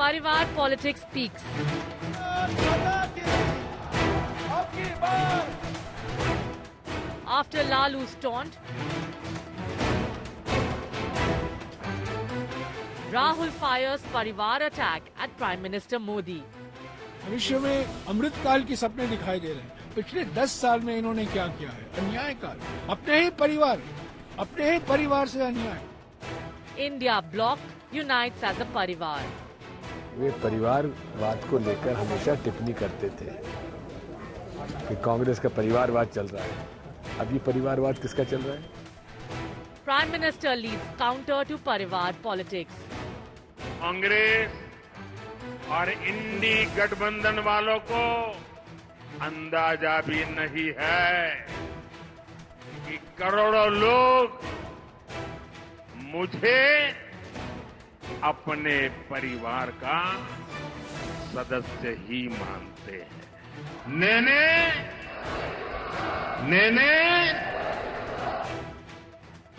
Parivar politics peaks. After Lalu's taunt, Rahul fires Parivar attack at Prime Minister Modi. भविष्य में अमृतकाल की सपने दिखाई दे रहे हैं। पिछले 10 साल में इन्होंने क्या किया है? अन्याय काल। अपने ही परिवार से अन्याय। India bloc unites as a Parivar. वे परिवारवाद को लेकर हमेशा टिप्पणी करते थे कि कांग्रेस का परिवारवाद चल रहा है। अब ये परिवारवाद किसका चल रहा है? Prime Minister leads counter to Parivar politics. Congress और इंडी गठबंधन वालों को अंदाजा भी नहीं है कि करोड़ों लोग मुझे अपने परिवार का सदस्य ही मानते हैं। नेने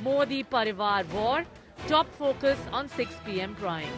Modi Parivar War, top focus on 6 p.m. Prime.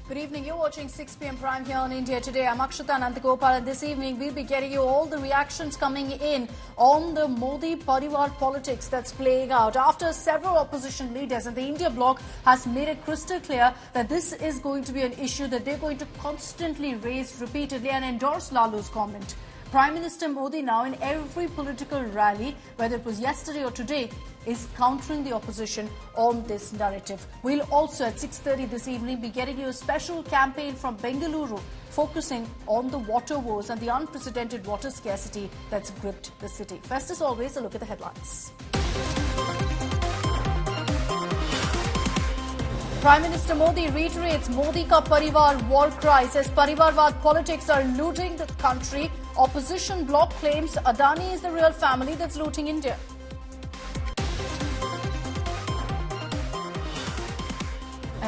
Good evening. You're watching 6 p.m. Prime here on India Today. I'm Akshata Nandagopal, and this evening we'll be getting you all the reactions coming in on the Modi Parivar politics that's playing out. After several opposition leaders, and the India bloc has made it crystal clear that this is going to be an issue that they're going to constantly raise repeatedly and endorse Lalu's comment. Prime Minister Modi now in every political rally, whether it was yesterday or today, is countering the opposition on this narrative. We'll also at 6:30 this evening be getting you a special campaign from Bengaluru focusing on the water woes and the unprecedented water scarcity that's gripped the city. First, as always, a look at the headlines. Prime Minister Modi reiterates Modi ka Parivar war cry, says Parivarvad politics are looting the country. Opposition bloc claims Adani is the real family that's looting India.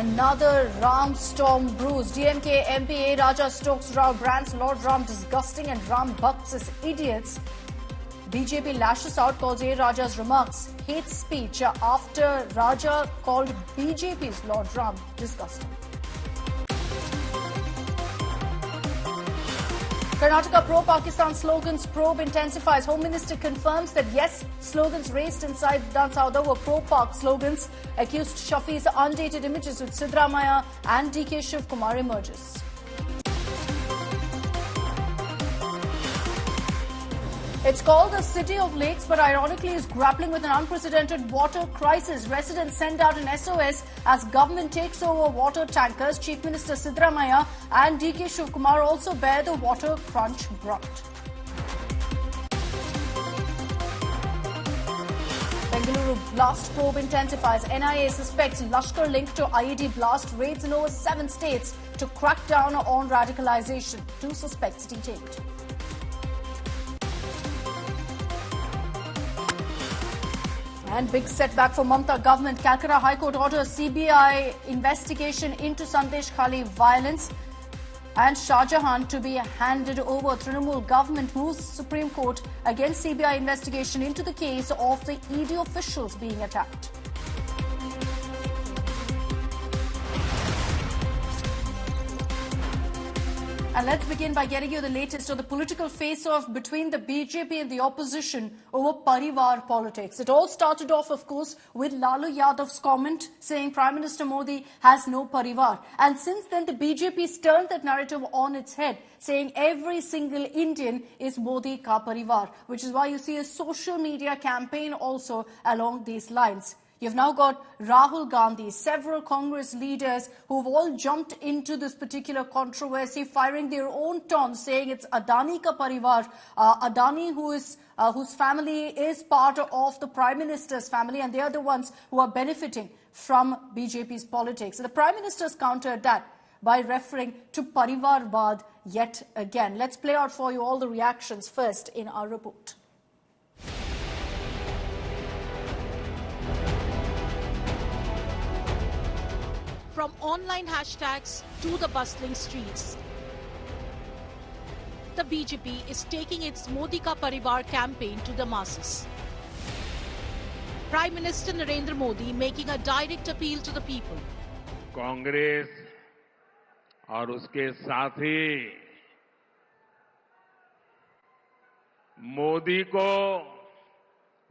Another Ram storm brews. DMK MP A. Raja Stokes Rao brands Lord Ram disgusting and Ram Bhakts as idiots. BJP lashes out, calls A. Raja's remarks hate speech after Raja called BJP's Lord Ram disgusting. Karnataka pro-Pakistan slogans probe intensifies. Home Minister confirms that yes, slogans raised inside Vidhan Sauda were pro-Pak slogans. Accused Shafi's undated images with Siddaramaiah and DK Shiv Kumar emerges. It's called the City of Lakes, but ironically is grappling with an unprecedented water crisis. Residents send out an SOS as government takes over water tankers. Chief Minister Siddaramaiah and DK Shiv Kumar also bear the water crunch brunt. Bengaluru blast probe intensifies. NIA suspects Lashkar linked to IED blast. Raids in over 7 states to crack down on radicalization. 2 suspects detained. And big setback for Mamata government. Calcutta High Court orders CBI investigation into Sandesh Khali violence and Shah Jahan to be handed over. Trinamool government moves Supreme Court against CBI investigation into the case of the ED officials being attacked. And let's begin by getting you the latest on the political face-off between the BJP and the opposition over Parivar politics. It all started off, of course, with Lalu Yadav's comment saying Prime Minister Modi has no Parivar. And since then, the BJP's turned that narrative on its head, saying every single Indian is Modi ka Parivar, which is why you see a social media campaign also along these lines. You've now got Rahul Gandhi, several Congress leaders who've all jumped into this particular controversy, firing their own taunts, saying it's Adani ka Parivar, Adani whose family is part of the Prime Minister's family, and they are the ones who are benefiting from BJP's politics. And the Prime Minister's countered that by referring to Parivarvad yet again. Let's play out for you all the reactions first in our report. From online hashtags to the bustling streets, the BJP is taking its Modi Ka Parivar campaign to the masses. Prime Minister Narendra Modi making a direct appeal to the people. Congress और उसके साथी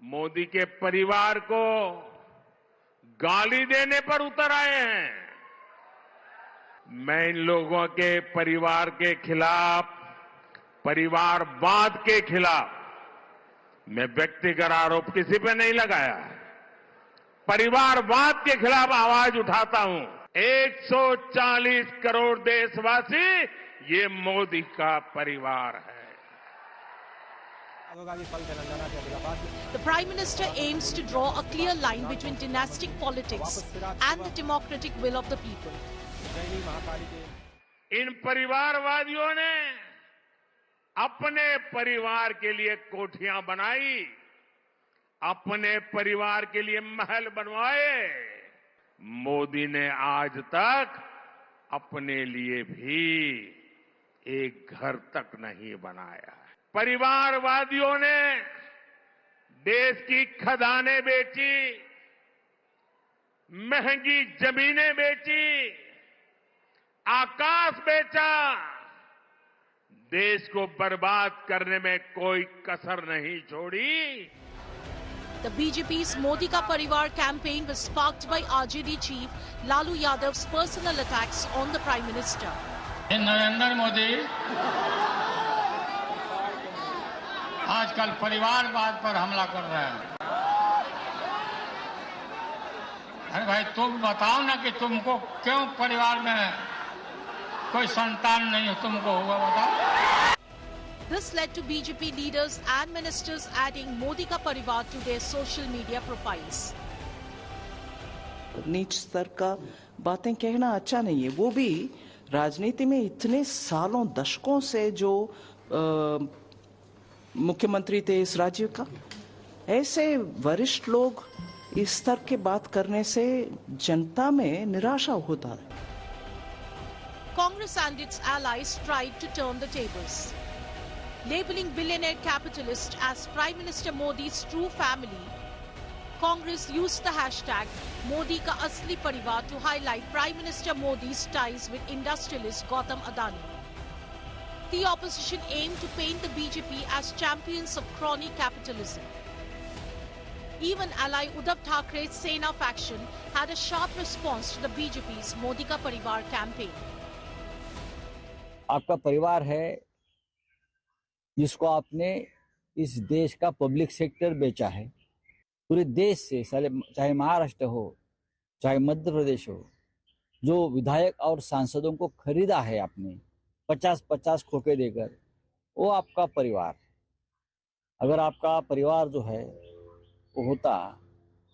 मोदी के परिवार को गाली देने पर उतर आए हैं। मैं इन लोगों के परिवार के खिलाफ, परिवारवाद के खिलाफ मैं व्यक्तिगत आरोप किसी पे नहीं लगाया है। परिवारवाद के खिलाफ आवाज उठाता हूं। 140 करोड़ देशवासी ये मोदी का परिवार है। The Prime Minister aims to draw a clear line between dynastic politics and the democratic will of the people. इन परिवारवादियों ने अपने परिवार के लिए कोठियां बनाई, अपने परिवार के लिए महल बनवाए। मोदी ने आज तक अपने लिए भी एक घर तक नहीं बनाया। परिवारवादियों ने देश की खदानें बेची, महंगी जमीनें बेची, आकाश बेचा। देश को बर्बाद करने में कोई कसर नहीं छोड़ी। The BJP's Modi Ka Parivar campaign was sparked by RJD chief Lalu Yadav's personal attacks on the Prime Minister. Narendra Modi आजकल परिवारवाद पर हमला कर रहे हैं। अरे भाई तुम बताओ ना कि तुमको क्यों परिवार में कोई संतान नहीं तुमको हुआ, बताओ। This led to BJP leaders and ministers adding Modi Ka Parivar to their social media profiles. नीच स्तर का बातें कहना अच्छा नहीं है। वो भी राजनीति में इतने सालों दशकों से जो मुख्यमंत्री थे इस राज्य का, ऐसे वरिष्ठ लोग इस स्तर के बात करने से जनता में निराशा होता है। Congress and its allies tried to turn the tables. Labeling billionaire capitalist as Prime Minister Modi's true family, Congress used the hashtag Modi Ka Asli Parivar to highlight Prime Minister Modi's ties with industrialist Gautam Adani. The opposition aimed to paint the BJP as champions of crony capitalism. Even ally Uddhav Thakere's Sena faction had a sharp response to the BJP's Modi Ka Parivar campaign. आपका परिवार है जिसको आपने इस देश का public sector बेचा है। पूरे देश से, चाहे महाराष्ट्र हो चाहे मध्य प्रदेश हो, जो विधायक और सांसदों को खरीदा है आपने 50-50 खोके देकर, वो आपका परिवार। अगर आपका परिवार जो है वो होता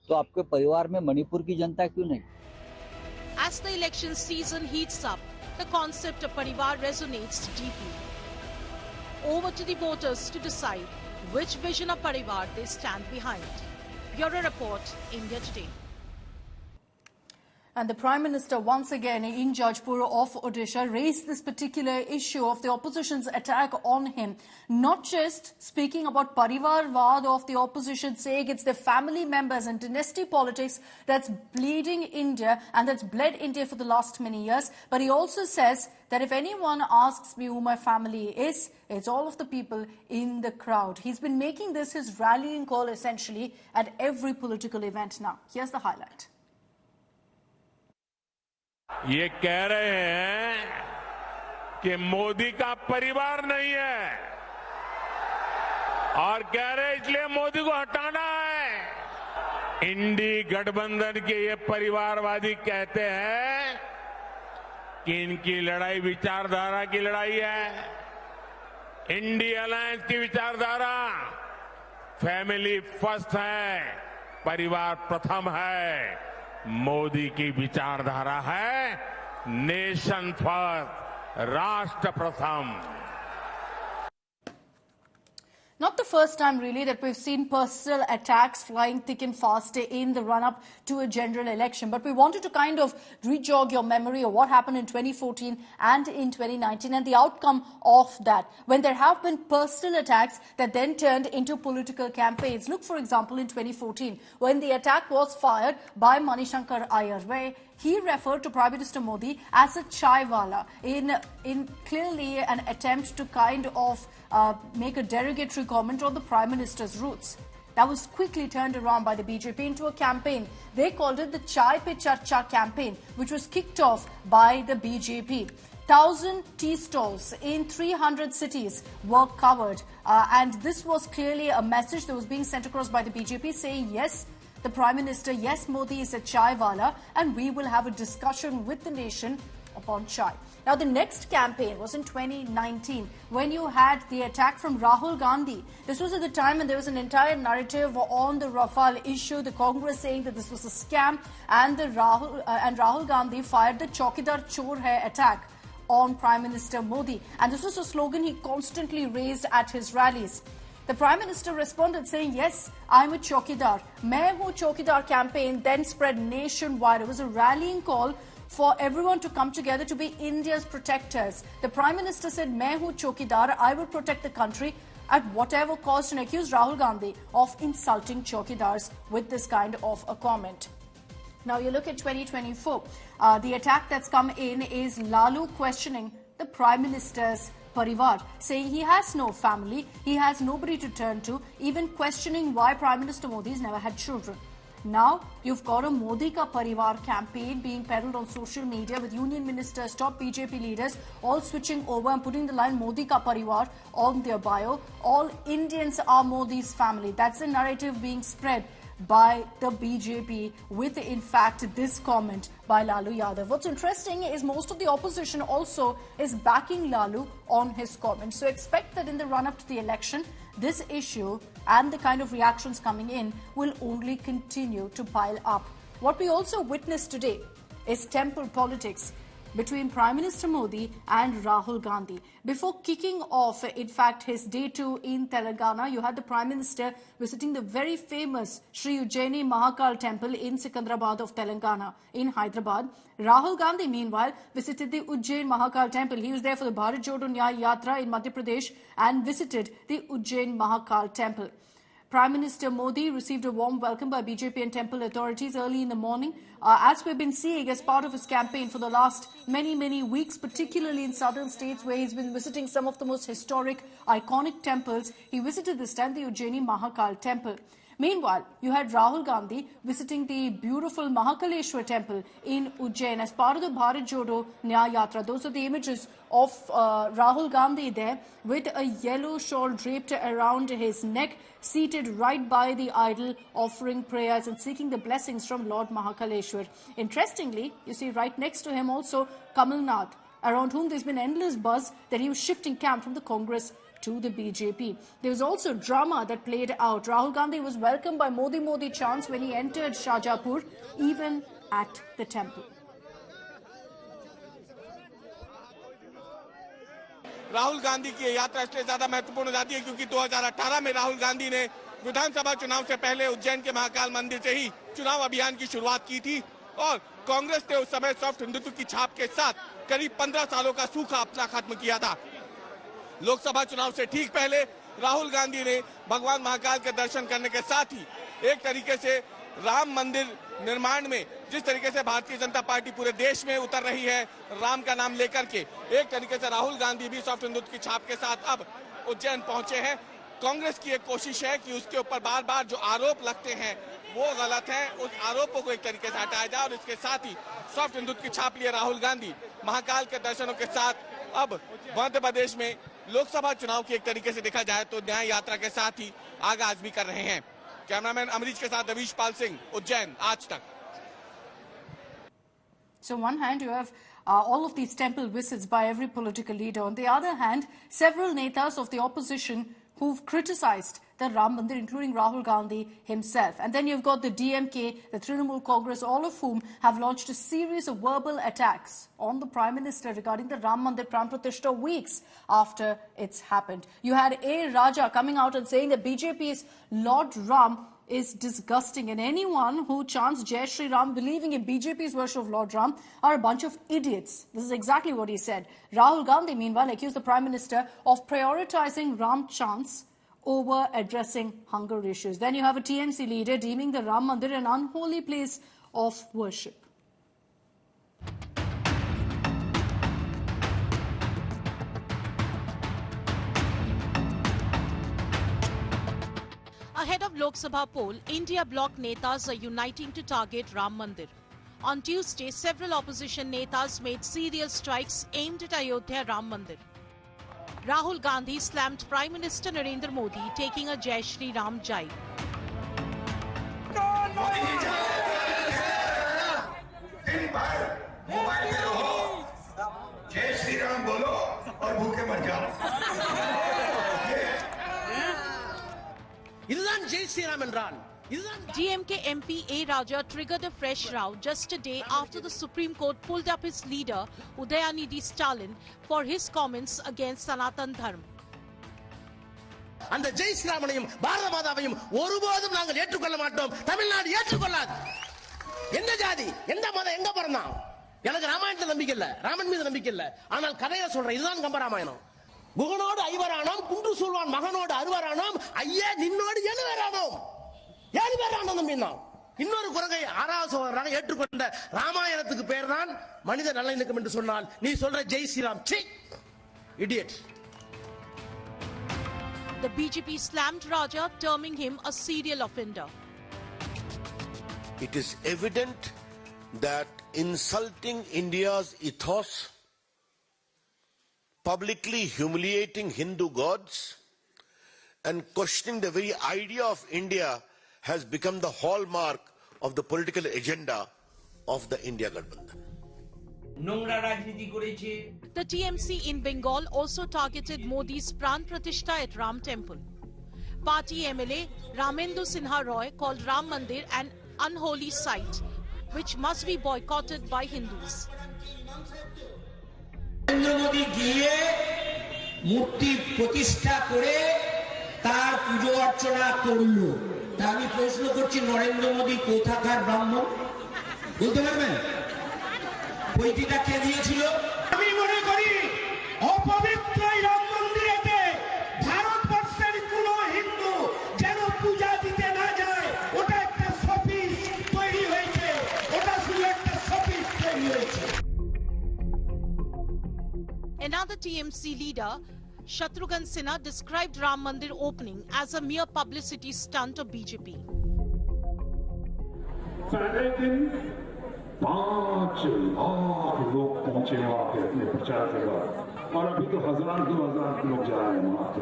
तो आपके परिवार में मणिपुर की जनता क्यों नहीं? As the election season heats up, the concept of Parivar resonates deeply. Over to the voters to decide which vision of Parivar they stand behind. Bureau Report, India Today. And the Prime Minister once again in Jajpur of Odisha raised this particular issue of the opposition's attack on him. Not just speaking about Parivarvad of the opposition, saying it's the family members and dynasty politics that's bleeding India and that's bled India for the last many years. But he also says that if anyone asks me who my family is, it's all of the people in the crowd. He's been making this his rallying call essentially at every political event now. Here's the highlight. ये कह रहे हैं कि मोदी का परिवार नहीं है और कह रहे इसलिए मोदी को हटाना है। इंडी गठबंधन के ये परिवारवादी कहते हैं कि इनकी लड़ाई विचारधारा की लड़ाई है। इंडी अलायंस की विचारधारा फैमिली फर्स्ट है, परिवार प्रथम है। मोदी की विचारधारा है नेशन फर्स्ट, राष्ट्र प्रथम। Not the first time, really, that we've seen personal attacks flying thick and fast in the run-up to a general election. But we wanted to kind of re-jog your memory of what happened in 2014 and in 2019 and the outcome of that, when there have been personal attacks that then turned into political campaigns. Look, for example, in 2014, when the attack was fired by Manishankar Iyer, where he referred to Prime Minister Modi as a chaiwala in clearly an attempt to kind of make a derogatory comment on the Prime Minister's roots. That was quickly turned around by the BJP into a campaign. They called it the Chai Pe Charcha campaign, which was kicked off by the BJP. 1,000 tea stalls in 300 cities were covered. And this was clearly a message that was being sent across by the BJP saying, yes, the Prime Minister, yes, Modi is a chaiwala, and we will have a discussion with the nation upon chai. Now, the next campaign was in 2019 when you had the attack from Rahul Gandhi. This was at the time when there was an entire narrative on the Rafale issue, the Congress saying that this was a scam, and Rahul Gandhi fired the Chaukidar Chor Hai attack on Prime Minister Modi. And this was a slogan he constantly raised at his rallies. The Prime Minister responded saying, yes, I'm a Chaukidar. Main Hu Chaukidar campaign then spread nationwide. It was a rallying call for everyone to come together to be India's protectors. The Prime Minister said, Main Hu Chaukidar, I will protect the country at whatever cost, and accused Rahul Gandhi of insulting Chaukidars with this kind of a comment. Now, you look at 2024. The attack that's come in is Lalu questioning the Prime Minister's Parivar, saying he has no family, he has nobody to turn to, even questioning why Prime Minister Modi has never had children. Now, you've got a Modi Ka Parivar campaign being peddled on social media with union ministers, top BJP leaders, all switching over and putting the line Modi Ka Parivar on their bio. All Indians are Modi's family. That's the narrative being spread by the BJP with, in fact, this comment by Lalu Yadav. What's interesting is most of the opposition also is backing Lalu on his comment. So expect that in the run-up to the election, this issue and the kind of reactions coming in will only continue to pile up. What we also witnessed today is temple politics between Prime Minister Modi and Rahul Gandhi. Before kicking off, in fact, his day 2 in Telangana, you had the Prime Minister visiting the very famous Sri Ujjaini Mahakal Temple in Sikandrabad of Telangana in Hyderabad. Rahul Gandhi, meanwhile, visited the Ujjain Mahakal Temple. He was there for the Bharat Jodo Nyay Yatra in Madhya Pradesh and visited the Ujjain Mahakal Temple. Prime Minister Modi received a warm welcome by BJP and temple authorities early in the morning. As we've been seeing as part of his campaign for the last many weeks, particularly in southern states where he's been visiting some of the most historic, iconic temples, he visited this time the Ujjaini Mahakal Temple. Meanwhile, you had Rahul Gandhi visiting the beautiful Mahakaleshwar Temple in Ujjain as part of the Bharat Jodo Nyay Yatra. Those are the images of Rahul Gandhi there with a yellow shawl draped around his neck, seated right by the idol, offering prayers and seeking the blessings from Lord Mahakaleshwar. Interestingly, you see right next to him also Kamal Nath, around whom there's been endless buzz that he was shifting camp from the Congress to the BJP. There was also drama that played out. Rahul Gandhi was welcomed by Modi chants when he entered Shahjahanpur, even at the temple. Rahul Gandhi की यात्रा इसलिए ज्यादा महत्वपूर्ण हो जाती है क्योंकि 2018 में राहुल गांधी ने विधानसभा चुनाव से पहले उज्जैन के महाकाल मंदिर से ही चुनाव अभियान की शुरुआत की थी और कांग्रेस ने उस समय सॉफ्ट हिंदुत्व की छाप के साथ करीब 15 सालों का सूखा अपना खत्म किया था। लोकसभा चुनाव से ठीक पहले राहुल गांधी ने भगवान महाकाल के दर्शन करने के साथ ही एक तरीके से राम मंदिर निर्माण में जिस तरीके से भारतीय जनता पार्टी पूरे देश में उतर रही है राम का नाम लेकर के, एक तरीके से राहुल गांधी भी सॉफ्ट हिंदुत्व की छाप के साथ अब उज्जैन पहुंचे हैं। कांग्रेस की एक कोशिश है कि उसके ऊपर बार बार जो आरोप लगते हैं वो गलत है, उस आरोपों को एक तरीके से हटाया जाए और इसके साथ ही सॉफ्ट हिंदुत्व की छाप लिए राहुल गांधी महाकाल के दर्शनों के साथ अब मध्य प्रदेश में लोकसभा चुनाव की एक तरीके से देखा जाए तो न्याय यात्रा के साथ ही आगाज भी कर रहे हैं। कैमरामैन अमरीश के साथ रवीश पाल सिंह, उज्जैन, आज तक। So on one hand, you have all of these temple visits by every political leader. On the other hand, several netas of the opposition who've criticized the Ram Mandir, including Rahul Gandhi himself. And then you've got the DMK, the Trinamool Congress, all of whom have launched a series of verbal attacks on the Prime Minister regarding the Ram Mandir Pran Pratishtha weeks after it's happened. You had A. Raja coming out and saying that BJP's Lord Ram is disgusting, and anyone who chants Jai Shri Ram believing in BJP's version of Lord Ram are a bunch of idiots. This is exactly what he said. Rahul Gandhi, meanwhile, accused the Prime Minister of prioritizing Ram chants over addressing hunger issues. Then you have a TMC leader deeming the Ram Mandir an unholy place of worship. Ahead of Lok Sabha poll, India bloc netas are uniting to target Ram Mandir. On Tuesday, several opposition netas made serious strikes aimed at Ayodhya Ram Mandir. Rahul Gandhi slammed Prime Minister Narendra Modi, taking a Jai Shri Ram jibe. जय श्री राम बोलो और भूखे मर जाओ இதுதான் ஜெய் ஸ்ரீராம் என்றால் DMK MP A. Raja triggered a fresh row just a day after the Supreme Court pulled up his leader Udayanidhi Stalin for his comments against Sanatan Dharma. அந்த ஜெய் ஸ்ரீராமனையும் பாரத மாதாவையும் ஒருபோதும் நாங்கள் ஏற்றுக்கொள்ள மாட்டோம். தமிழ்நாடு ஏற்றுக்கொள்ளாது. எந்த ஜாதி எந்த மதம் எங்க பிறந்தான்? எனக்கு ராமாயணத்துல நம்பிக்கை இல்ல, ராமன் மீது நம்பிக்கை இல்ல. ஆனால் கதையை சொல்றேன், இதுதான் கம்பராமாயணம். குகனோடு ஐவரானோம், குன்று சூழ்வான் மகனோடு அறுவரானோம், ஐயே நின்னோடு 7 பேரானோம். 7 பேரானோம் நம்பினான். இன்னொரு குரங்கை 6வது சோதரராக ஏற்றுக்கொண்ட ராமாயணத்துக்கு பேர் தான் மனித நல்லிணக்கம் என்று சொன்னால் நீ சொல்ற ஜெய் ஸ்ரீராம் சி idiot. The BJP slammed Raja, terming him a serial offender. It is evident that insulting India's ethos, publicly humiliating Hindu gods, and questioning the very idea of India has become the hallmark of the political agenda of the India Gathbandhan. The TMC in Bengal also targeted Modi's Pran Pratishtha at Ram Temple. Party MLA Ramendu Sinha Roy called Ram Mandir an unholy site, which must be boycotted by Hindus. Modi giye murti pratishtha kore tar pujo archona korlo. Ta ami proshno korchi Narendra Modi kothakar brahmon bolte parben? বইটিটা কে দিয়েছিল? আমি মনে করি অপবিত্র রাম মন্দিরেতে ভারতবর্ষের কোন হিন্দু যেন পূজা দিতে না যায়, ওটা একটা শপিস তৈরি হয়েছে, ওটা শুধু একটা শপিস তৈরি হয়েছে। Another TMC leader, Shatrughan Sinha, described Ram Mandir opening as a mere publicity stunt of BJP. पहले दिन 5 लाख लोग पहुंचे वहां पे अपने प्रचार के बाद, और अभी तो 1000-2000 लोग जा रहे हैं वहां पे,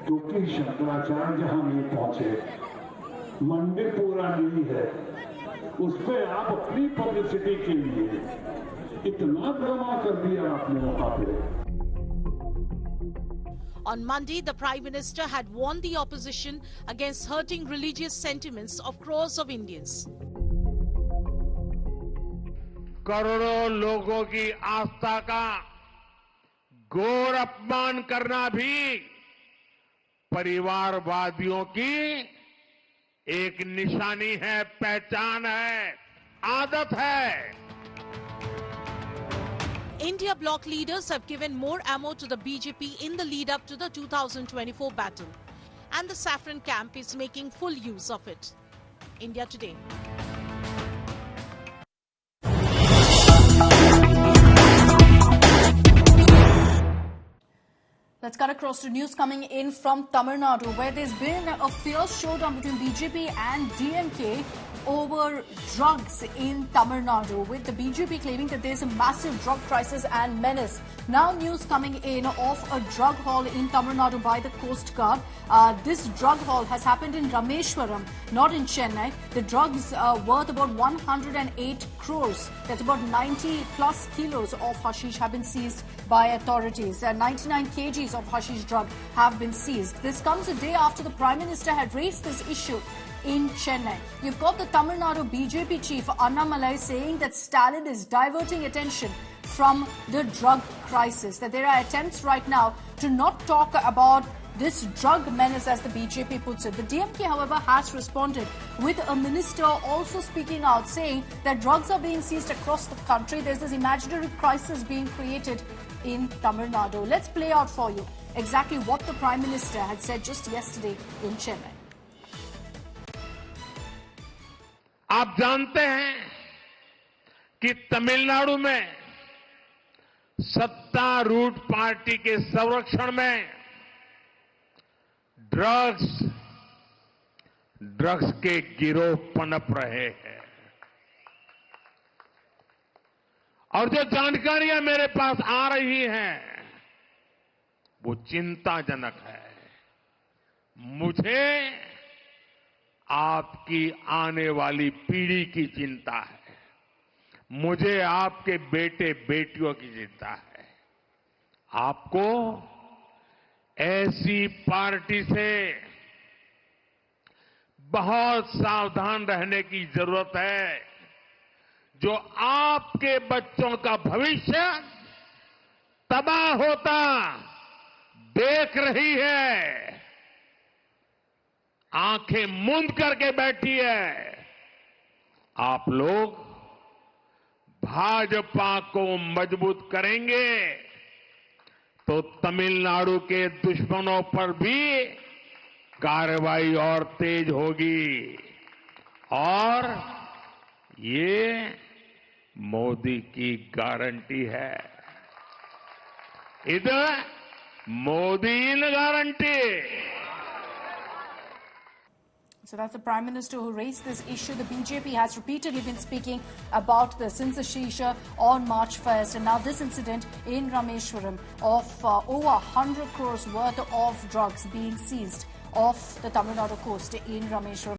क्योंकि शंकराचार्य जहां नहीं पहुंचे, मंदिर पूरा नहीं है, उस पे आप अपनी पब्लिसिटी के लिए इतना ड्रामा कर दिया आपने वहां पे। On Monday, the Prime Minister had warned the opposition against hurting religious sentiments of crores of Indians. करोड़ों लोगों की आस्था का घोर अपमान करना भी परिवारवादियों की एक निशानी है, पहचान है, आदत है। India bloc leaders have given more ammo to the BJP in the lead up to the 2024 battle, and the saffron camp is making full use of it. India Today. Let's cut across to news coming in from Tamil Nadu, where there's been a fierce showdown between BJP and DMK over drugs in Tamil Nadu, with the BJP claiming that there's a massive drug crisis and menace. Now news coming in of a drug haul in Tamil Nadu by the Coast Guard. This drug haul has happened in Rameshwaram, not in Chennai. The drugs worth about 108 crores. That's about 90 plus kilos of hashish have been seized by authorities. 99 kgs of hashish drug have been seized. This comes a day after the Prime Minister had raised this issue in Chennai. You've got the Tamil Nadu BJP chief Annamalai saying that Stalin is diverting attention from the drug crisis, that there are attempts right now to not talk about this drug menace, as the BJP puts it. The DMK, however, has responded with a minister also speaking out, saying that drugs are being seized across the country. There's this imaginary crisis being created in Tamil Nadu. Let's play out for you exactly what the Prime Minister had said just yesterday in Chennai. आप जानते हैं कि तमिलनाडु में सत्तारूढ़ party के संरक्षण में drugs drugs के गिरोह पनप रहे हैं। और जो जानकारियां मेरे पास आ रही हैं वो चिंताजनक है। मुझे आपकी आने वाली पीढ़ी की चिंता है। मुझे आपके बेटे बेटियों की चिंता है। आपको ऐसी पार्टी से बहुत सावधान रहने की जरूरत है जो आपके बच्चों का भविष्य तबाह होता देख रही है, आंखें मूंद करके बैठी है। आप लोग भाजपा को मजबूत करेंगे तो तमिलनाडु के दुश्मनों पर भी कार्रवाई और तेज होगी। और ये मोदी की गारंटी है। इधर मोदी इन guarantee. So that's the Prime Minister who raised this issue. The BJP has repeatedly been speaking about the since the Shisha on March 1st. And now this incident in Rameshwaram of over 100 crores worth of drugs being seized off the Tamil Nadu coast in Rameshwaram.